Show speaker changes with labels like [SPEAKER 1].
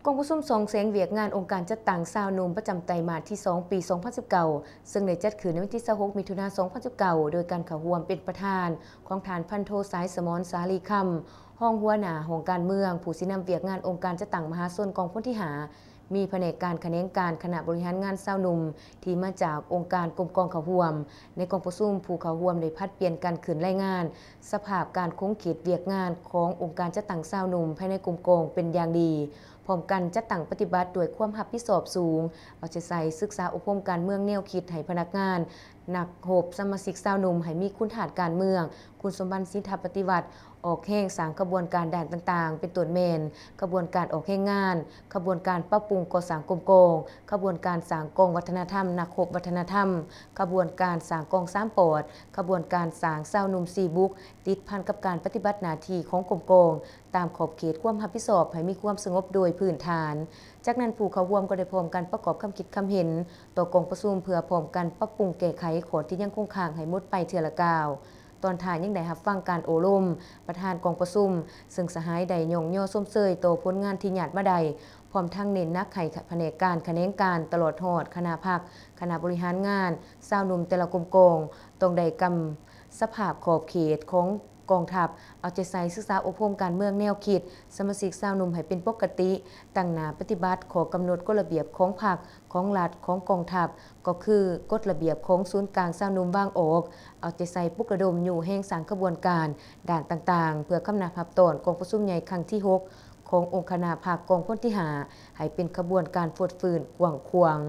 [SPEAKER 1] กองผู้ซุ่มส่งเสียงเวียกงานองค์การจัดตั้งซาวนุ่มประจำไตรมาสที่ 2 ปี 2019 ซึ่งได้จัดขึ้นในวันที่ 26 มิถุนายน 2019 โดยการเข้าร่วมเป็นประธานของฐานพันโทสายสมรสาลีคำห้องหัวหน้าของการเมืองผู้สินำเวียกงานองค์การจัดตั้งมหาชนกองพลทหารมีแผนกการแขนงการคณะบริหารงานซาวนุ่มที่มาจากองค์การกรมกองเข้าร่วมในกองประชุมผู้เข้าร่วมได้พัดเปลี่ยนการขึ้นรายงาน สภาพการคงขีดเวียกงานขององค์การจัดตั้งซาวนุ่มภายในกลุ่มกองเป็นอย่างดีพร้อมกันจัดตั้งปฏิบัติด้วยความรับผิดชอบสูงเอาใจใส่ศึกษาอบรมการเมืองแนวคิดให้พนักงานนักโหบสมาชิกซาวนุ่มให้มีคุณฐานการเมืองคุณสมบัติสิทธิปฏิวัติออกแห่งสร้างกระบวนการด่านต่างๆเป็นตัวเมนกระบวนการออกแห่งงานกระบวนการปรับปรุงก่อสร้างกลมโกงกระบวนการสร้างกองวัฒนธรรมนักโหบวัฒนธรรมกระบวนการสร้างกองสามปอดกระบวนการสร้างซาวนุ่มซีบุกติดพันกับการปฏิบัติหน้าที่ของกลมโกงตามขอบเขตความรับผิดชอบให้มีความสงบโดยพื้นฐานจากนั้นผู้เข้าร่วมก็ได้พร้อมกันประกอบคำคิดคำเห็นต่อกองประชุมเพื่อพร้อมกันปรับปรุงแก้ไขข้อที่ยังคงค้างให้หมดไปเทื่อละก้าวตอนท้ายยังได้รับฟังการโอลมประธานกองประชุมซึ่งสหายได้ย่องย่อส้มเซยโตผลงานที่ญาติมาใดพร้อมทั้งเน้นนักไข่แผนกการแขนงการตลอดหอดคณะพักคณะบริหารงานซาวนุ่มแต่ละกลมโกงตรงใดกำสภาพขอบเขตของกองทัพเอาใจใส่ศึกษาอบรมการเมืองแนวคิดสมาชิกซาวนุ่มให้เป็นปกติตั้งหน้าปฏิบัติขอกำหนดกฎระเบียบของพรรคของรัฐของกองทัพก็คือกฎระเบียบของศูนย์กลางซาวนุ่มบางออกเอาใจใส่ปลุกระดมอยู่แห่งสร้างกระบวนการด่านต่างๆเพื่อคำนับรับตอนกองประชุมใหญ่ครั้งที่ 6 ขององค์คณะภาคกองพลที่5ให้เป็นขบวนการฟดฟื้นกว้างขวาง